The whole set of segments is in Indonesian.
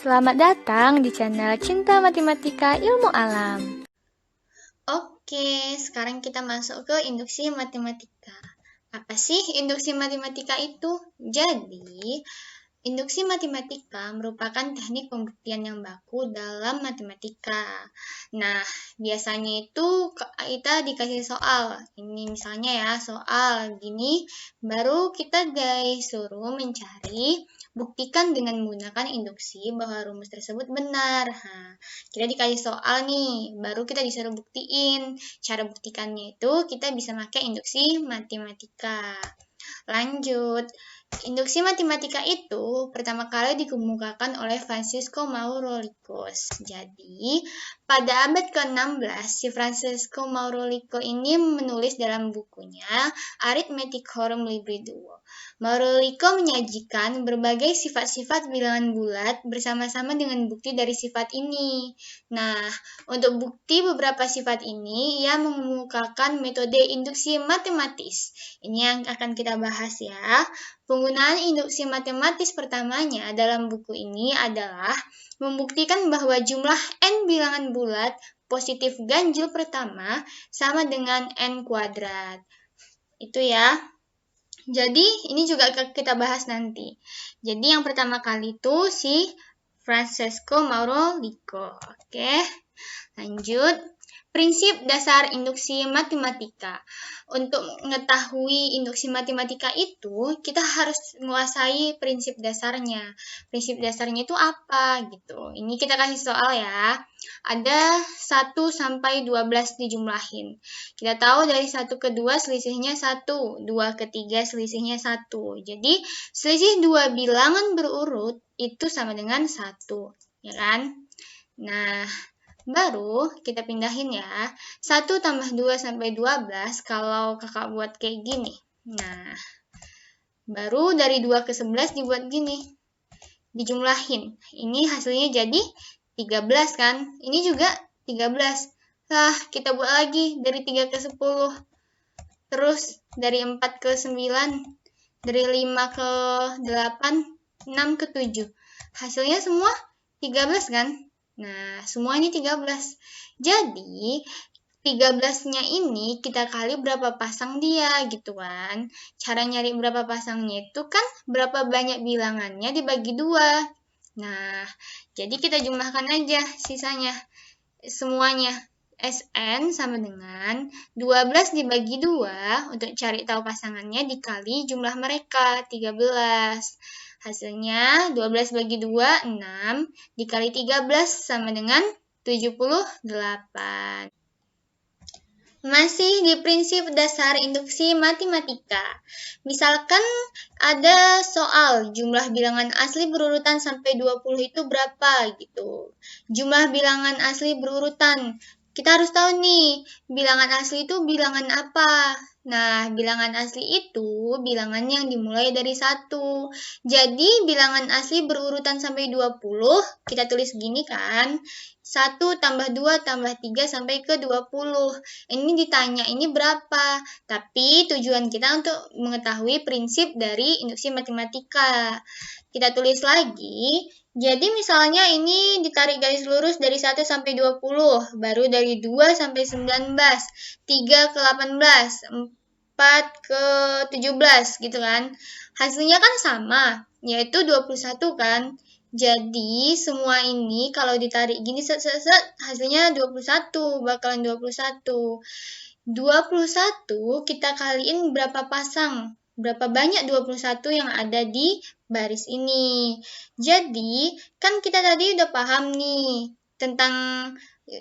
Selamat datang di channel Cinta Matematika Ilmu Alam. Oke, sekarang kita masuk ke induksi matematika. Apa sih induksi matematika itu? Jadi, induksi matematika merupakan teknik pembuktian yang baku dalam matematika. Nah, biasanya itu kita dikasih soal. Ini misalnya ya, soal gini, baru kita disuruh mencari, buktikan dengan menggunakan induksi bahwa rumus tersebut benar. Nah, kita dikasih soal nih, baru kita disuruh buktiin. Cara buktikannya itu kita bisa pakai induksi matematika. Lanjut, induksi matematika itu pertama kali dikemukakan oleh Francisco Maurolicus. Jadi, pada abad ke-16, si Francisco Maurolicus ini menulis dalam bukunya Arithmeticorum Libri Duo. Maurolicus menyajikan berbagai sifat-sifat bilangan bulat bersama-sama dengan bukti dari sifat ini. Nah, untuk bukti beberapa sifat ini, ia mengemukakan metode induksi matematis. Ini yang akan kita bahas ya. Penggunaan induksi matematis pertamanya dalam buku ini adalah membuktikan bahwa jumlah n bilangan bulat positif ganjil pertama sama dengan n kuadrat. Itu ya. Jadi ini juga kita bahas nanti. Jadi yang pertama kali itu si Francesco Maurolicus. Oke. Lanjut. Prinsip dasar induksi matematika. Untuk mengetahui induksi matematika itu, kita harus menguasai prinsip dasarnya. Prinsip dasarnya itu apa gitu. Ini kita kasih soal ya. Ada 1 sampai 12 dijumlahin. Kita tahu dari 1 ke 2 selisihnya 1, 2 ke 3 selisihnya 1. Jadi, selisih 2 bilangan berurut itu sama dengan 1, ya kan? Nah, baru kita pindahin ya. 1 tambah 2 sampai 12 kalau kakak buat kayak gini. Nah, baru dari 2 ke 11 dibuat gini. Dijumlahin. Ini hasilnya jadi 13 kan? Ini juga 13. Lah, kita buat lagi dari 3 ke 10. Terus dari 4 ke 9. Dari 5 ke 8. 6 ke 7. Hasilnya semua 13 kan? Nah, semuanya 13. Jadi, 13-nya ini kita kali berapa pasang dia gitu kan. Cara nyari berapa pasangnya itu kan berapa banyak bilangannya dibagi 2. Nah, jadi kita jumlahkan aja sisanya. Semuanya. Sn sama dengan 12 dibagi 2 untuk cari tahu pasangannya dikali jumlah mereka 13. Hasilnya 12 bagi 2, 6, dikali 13 sama dengan 78. Masih di prinsip dasar induksi matematika. Misalkan ada soal jumlah bilangan asli berurutan sampai 20 itu berapa gitu. Jumlah bilangan asli berurutan. Kita harus tahu nih, bilangan asli itu bilangan apa. Nah, bilangan asli itu bilangan yang dimulai dari 1. Jadi, bilangan asli berurutan sampai 20, kita tulis gini kan. 1 tambah 2 tambah 3 sampai ke 20. Ini ditanya ini berapa. Tapi tujuan kita untuk mengetahui prinsip dari induksi matematika. Kita tulis lagi. Jadi misalnya ini ditarik garis lurus dari 1 sampai 20, baru dari 2 sampai 19, 3 ke 18, 4 ke 17 gitu kan. Hasilnya kan sama, yaitu 21 kan. Jadi semua ini kalau ditarik gini hasilnya 21, bakalan 21. 21 kita kaliin berapa pasang? Berapa banyak 21 yang ada di baris ini. Jadi, kan kita tadi udah paham nih tentang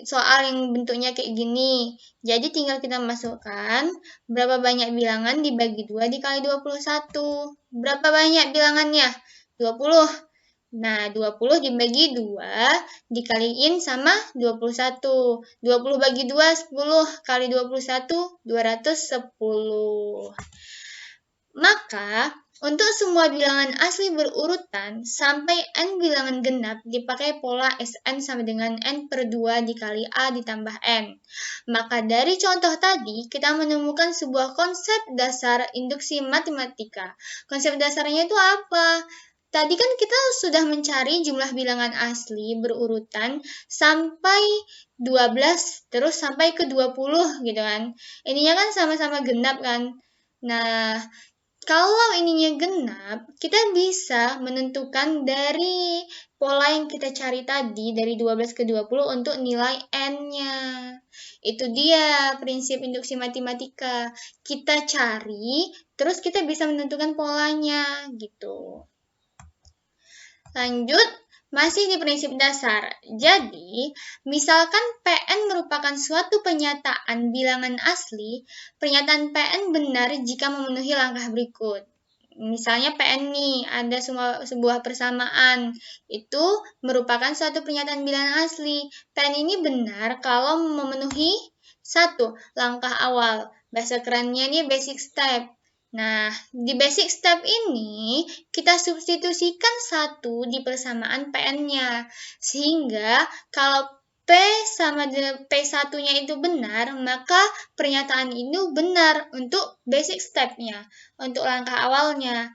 soal yang bentuknya kayak gini. Jadi tinggal kita masukkan berapa banyak bilangan dibagi 2 dikali 21. Berapa banyak bilangannya? 20. Nah, 20 dibagi 2 dikaliin sama 21. 20 bagi 2, 10 kali 21, 210. Maka, untuk semua bilangan asli berurutan, sampai n bilangan genap dipakai pola Sn sama dengan n per 2 dikali A ditambah n. Maka dari contoh tadi, kita menemukan sebuah konsep dasar induksi matematika. Konsep dasarnya itu apa? Tadi kan kita sudah mencari jumlah bilangan asli berurutan sampai 12 terus sampai ke 20 gitu kan. Ininya kan sama-sama genap kan. Nah, kalau ininya genap, kita bisa menentukan dari pola yang kita cari tadi dari 12 ke 20 untuk nilai N-nya. Itu dia prinsip induksi matematika. Kita cari, terus kita bisa menentukan polanya gitu. Lanjut, masih di prinsip dasar. Jadi, misalkan PN merupakan suatu pernyataan bilangan asli, pernyataan PN benar jika memenuhi langkah berikut. Misalnya PN nih, ada sebuah persamaan. Itu merupakan suatu pernyataan bilangan asli. PN ini benar kalau memenuhi satu langkah awal. Bahasa kerennya nih basic step. Nah, di basic step ini kita substitusikan satu di persamaan PN-nya. Sehingga kalau P sama P1-nya itu benar, maka pernyataan ini benar untuk basic step-nya, untuk langkah awalnya.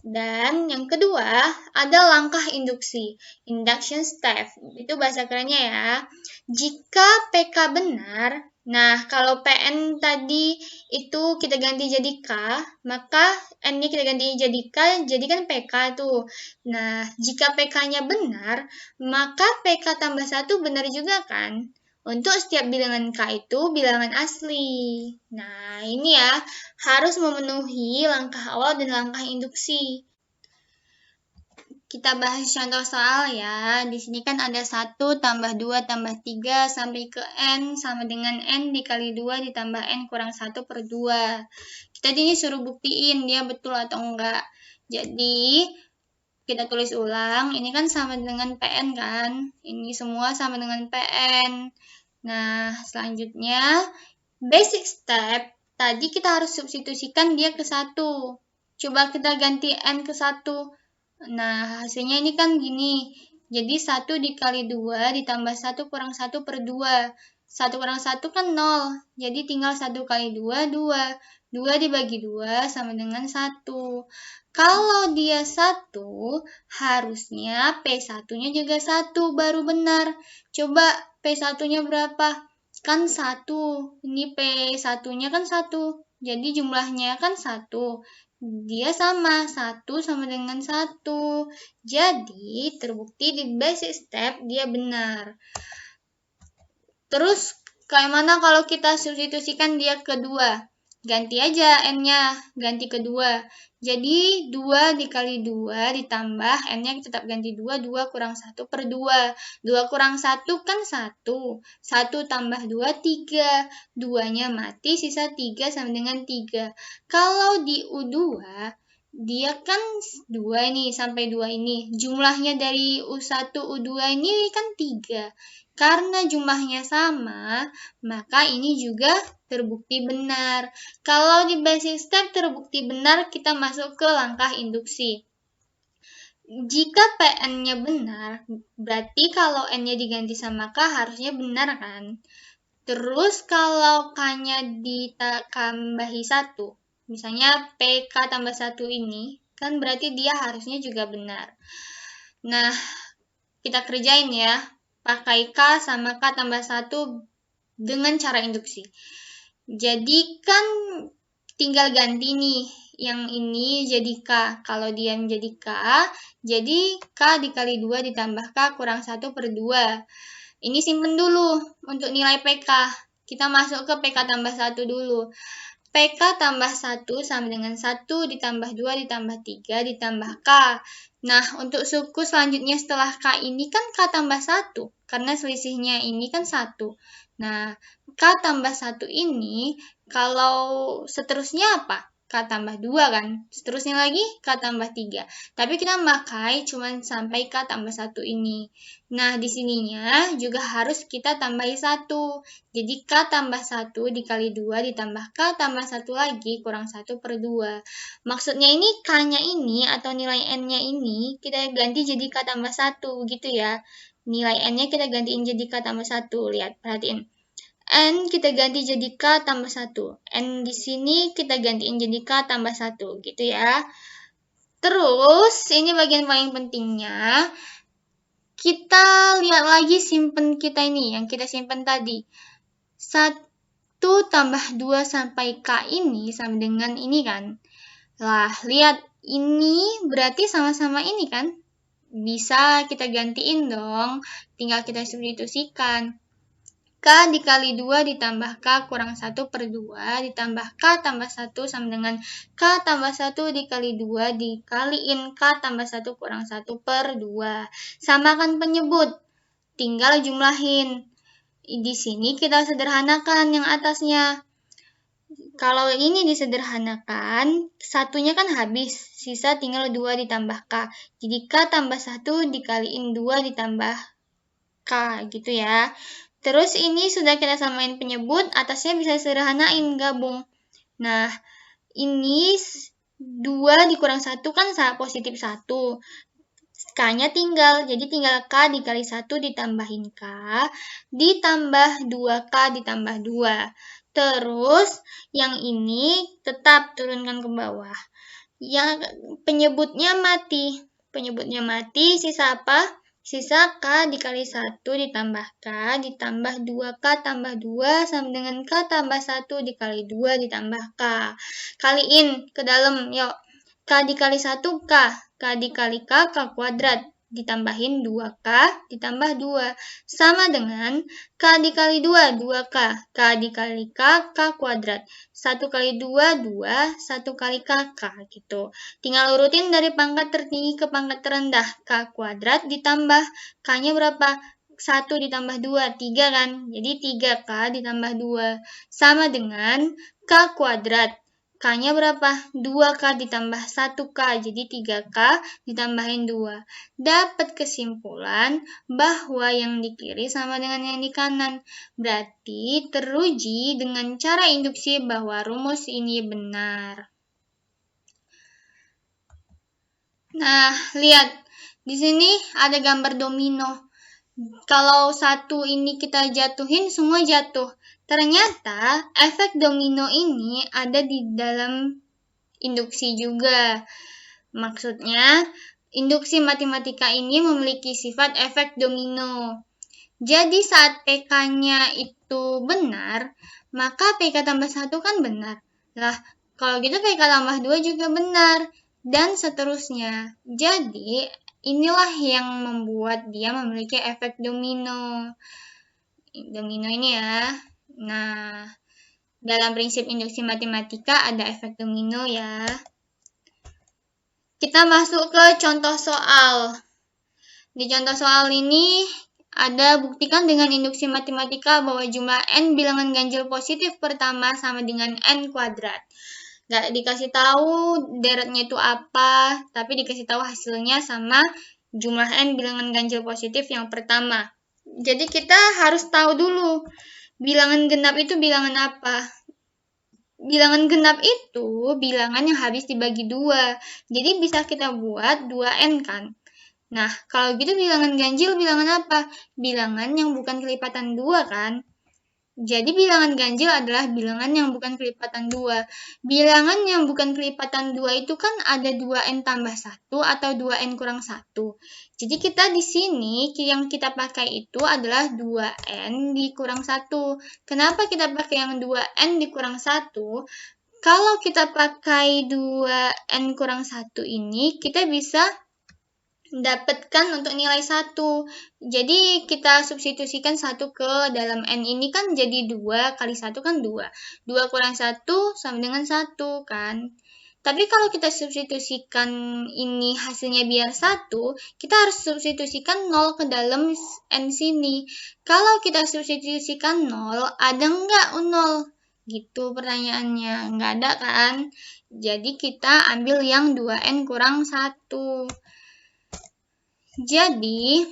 Dan yang kedua, ada langkah induksi, induction step. Itu bahasa kerennya ya. Jika PK benar, nah kalau PN tadi itu kita ganti jadi K, maka N-nya kita ganti jadi K, jadi kan PK tuh. Nah, jika PK-nya benar, maka PK tambah 1 benar juga kan? Untuk setiap bilangan K itu bilangan asli. Nah, ini ya, harus memenuhi langkah awal dan langkah induksi. Kita bahas contoh soal ya. Di sini kan ada 1 tambah 2 tambah 3 sampai ke N sama dengan N dikali 2 ditambah N kurang 1 per 2. Kita ini suruh buktiin dia betul atau enggak. Jadi, kita tulis ulang. Ini kan sama dengan PN kan. Ini semua sama dengan PN. Nah, selanjutnya, basic step. Tadi kita harus substitusikan dia ke 1. Coba kita ganti N ke 1. Nah, hasilnya ini kan gini. Jadi 1 dikali 2 ditambah 1 kurang 1 per 2. 1 kurang 1 kan 0. Jadi tinggal 1 kali 2, 2. 2 dibagi 2 sama dengan 1. Kalau dia 1, harusnya P1-nya juga 1, baru benar. Coba P1-nya berapa? Kan 1. Ini P1-nya kan 1. Jadi jumlahnya kan 1. Dia sama, 1 sama dengan 1. Jadi, terbukti di basic step dia benar. Terus, kayak mana kalau kita substitusikan dia kedua? Ganti aja N-nya, ganti kedua. Jadi, 2 dikali 2 ditambah N-nya tetap ganti 2, 2 kurang 1 per 2. 2 kurang 1 kan 1. 1 tambah 2, 3. 2-nya mati, sisa 3 sama dengan 3. Kalau di U2, dia kan 2 nih, sampai 2 ini. Jumlahnya dari U1, U2 ini kan 3. Karena jumlahnya sama, maka ini juga terbukti benar. Kalau di basic step terbukti benar, kita masuk ke langkah induksi. Jika PN-nya benar, berarti kalau N-nya diganti sama K harusnya benar kan? Terus kalau K-nya ditambahi 1, misalnya PK tambah 1 ini, kan berarti dia harusnya juga benar. Nah, kita kerjain ya. Pakai K sama K tambah 1 dengan cara induksi. Jadi kan tinggal ganti nih. Yang ini jadi K. Kalau dia menjadi K, jadi K dikali 2 ditambah K kurang 1 per 2. Ini simpen dulu untuk nilai PK. Kita masuk ke PK tambah 1 dulu. PK tambah 1 sama dengan 1 ditambah 2 ditambah 3 ditambah K. Nah, untuk suku selanjutnya setelah K ini kan K tambah 1. Karena selisihnya ini kan 1. Nah, K tambah 1 ini, kalau seterusnya apa? K tambah 2 kan? Seterusnya lagi K tambah 3. Tapi kita pakai cuma sampai K tambah 1 ini. Nah, di sininya juga harus kita tambahi 1. Jadi K tambah 1 dikali 2 ditambah K tambah 1 lagi kurang 1 per 2. Maksudnya ini K-nya ini atau nilai N-nya ini kita ganti jadi K tambah 1 gitu ya. Nilai N-nya kita gantiin jadi K tambah 1. Lihat, perhatiin. N kita ganti jadi K tambah 1. N di sini kita gantiin jadi K tambah 1 gitu ya. Terus, ini bagian paling pentingnya. Kita lihat lagi simpen kita ini, yang kita simpen tadi. 1 tambah 2 sampai K ini sama dengan ini kan. Lah, lihat. Ini berarti sama-sama ini kan. Bisa kita gantiin dong. Tinggal kita substitusikan. K dikali 2 ditambah K kurang 1 per 2 ditambah K tambah 1 sama dengan K tambah 1 dikali 2 dikaliin K tambah 1 kurang 1 per 2. Samakan penyebut. Tinggal jumlahin. Di sini kita sederhanakan yang atasnya. Kalau ini disederhanakan, satunya kan habis, sisa tinggal 2 ditambah K. Jadi K tambah 1 dikaliin 2 ditambah K, gitu ya. Terus ini sudah kita samain penyebut, atasnya bisa sederhanain, gabung. Nah, ini 2 dikurang 1 kan positif 1. K-nya tinggal, jadi tinggal K dikali 1 ditambahin K, ditambah 2K ditambah 2. Terus, yang ini tetap turunkan ke bawah. Yang penyebutnya mati. Penyebutnya mati, sisa apa? Sisa K dikali 1 ditambah K ditambah 2K tambah 2 sama dengan K tambah 1 dikali 2 ditambah K. Kaliin ke dalam, yuk. K dikali 1 K. K dikali K, K kuadrat. Ditambahin 2K ditambah 2. Sama dengan K dikali 2, 2K. K dikali K, K kuadrat. 1 kali 2, 2. 1 kali K, K. Gitu. Tinggal urutin dari pangkat tertinggi ke pangkat terendah. K kuadrat ditambah K-nya berapa? 1 ditambah 2, 3 kan? Jadi 3K ditambah 2. Sama dengan K kuadrat. K-nya berapa? 2K ditambah 1K, jadi 3K ditambahin 2. Dapat kesimpulan bahwa yang di kiri sama dengan yang di kanan. Berarti teruji dengan cara induksi bahwa rumus ini benar. Nah, lihat. Di sini ada gambar domino. Kalau satu ini kita jatuhin, semua jatuh. Ternyata efek domino ini ada di dalam induksi juga. Maksudnya, induksi matematika ini memiliki sifat efek domino. Jadi saat PK-nya itu benar, maka PK tambah 1 kan benar. Lah, kalau gitu PK tambah 2 juga benar. Dan seterusnya. Jadi, inilah yang membuat dia memiliki efek domino. Domino ini ya. Nah, dalam prinsip induksi matematika ada efek domino ya. Kita masuk ke contoh soal. Di contoh soal ini ada buktikan dengan induksi matematika bahwa jumlah n bilangan ganjil positif pertama sama dengan n kuadrat. Gak dikasih tahu deretnya itu apa, tapi dikasih tahu hasilnya sama jumlah n bilangan ganjil positif yang pertama. Jadi kita harus tahu dulu bilangan genap itu bilangan apa. Bilangan genap itu bilangan yang habis dibagi 2. Jadi bisa kita buat 2n kan. Nah, kalau gitu bilangan ganjil bilangan apa? Bilangan yang bukan kelipatan 2 kan? Jadi bilangan ganjil adalah bilangan yang bukan kelipatan 2. Bilangan yang bukan kelipatan 2 itu kan ada 2n tambah 1 atau 2n kurang 1. Jadi kita di sini yang kita pakai itu adalah 2n dikurang 1. Kenapa kita pakai yang 2n dikurang 1? Kalau kita pakai 2n kurang 1 ini, kita bisa dapatkan untuk nilai 1. Jadi kita substitusikan 1 ke dalam n ini kan jadi 2 kali 1 kan 2. 2 kurang 1 sama dengan 1 kan. Tapi kalau kita substitusikan ini hasilnya biar 1, kita harus substitusikan 0 ke dalam n sini. Kalau kita substitusikan 0, ada nggak 0? Gitu pertanyaannya. Nggak ada kan? Jadi kita ambil yang 2n kurang 1. Jadi,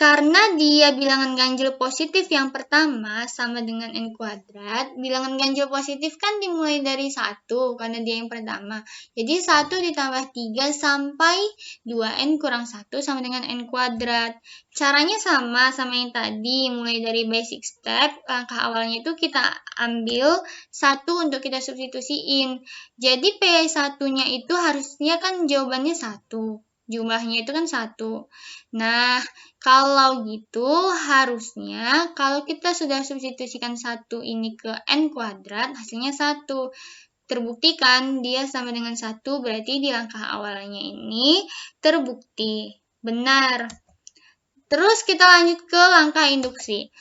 Karena dia bilangan ganjil positif yang pertama sama dengan N kuadrat, bilangan ganjil positif kan dimulai dari 1 karena dia yang pertama. Jadi 1 ditambah 3 sampai 2N kurang 1 sama dengan N kuadrat. Caranya sama yang tadi, mulai dari basic step, langkah awalnya itu kita ambil 1 untuk kita substitusiin. Jadi P1-nya itu harusnya kan jawabannya 1. Jumlahnya itu kan 1. Nah, kalau gitu harusnya kalau kita sudah substitusikan 1 ini ke N kuadrat, hasilnya 1. Terbukti kan dia sama dengan 1, berarti di langkah awalnya ini terbukti. Benar. Terus kita lanjut ke langkah induksi.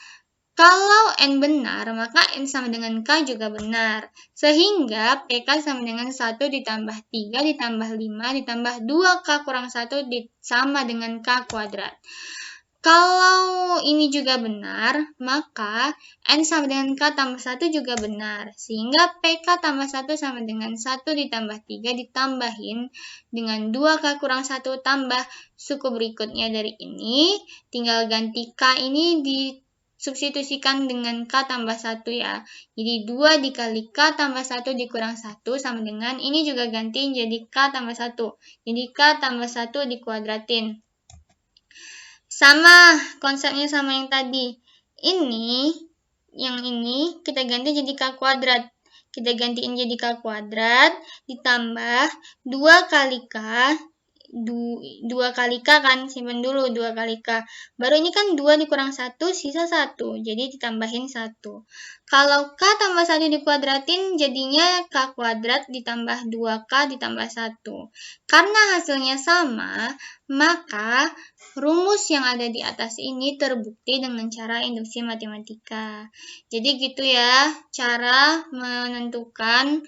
Kalau N benar, maka N sama dengan K juga benar. Sehingga PK sama dengan 1 ditambah 3 ditambah 5 ditambah 2K kurang 1 sama dengan K kuadrat. Kalau ini juga benar, maka N sama dengan K tambah 1 juga benar. Sehingga PK tambah 1 sama dengan 1 ditambah 3 ditambahin dengan 2K kurang 1 tambah suku berikutnya dari ini. Tinggal ganti K ini substitusikan dengan K tambah 1 ya. Jadi 2 dikali K tambah 1 dikurang 1 sama dengan, ini juga gantiin jadi K tambah 1. Jadi K tambah 1 dikuadratin. Sama, konsepnya sama yang tadi. Yang ini kita ganti jadi K kuadrat. Kita gantiin jadi K kuadrat ditambah 2 kali K. 2 kali K kan, simpan dulu 2 kali K. Baru ini kan 2 dikurang 1, sisa 1. Jadi ditambahin 1. Kalau K tambah 1 dikuadratin, jadinya K kuadrat ditambah 2K ditambah 1. Karena hasilnya sama, maka rumus yang ada di atas ini terbukti dengan cara induksi matematika. Jadi gitu ya, cara menentukan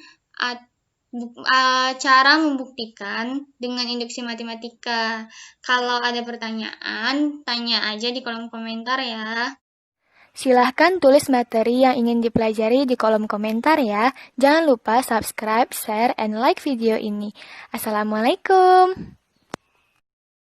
cara membuktikan dengan induksi matematika. Kalau ada pertanyaan, tanya aja di kolom komentar ya. Silahkan tulis materi yang ingin dipelajari di kolom komentar ya. Jangan lupa subscribe, share, and like video ini. Assalamualaikum.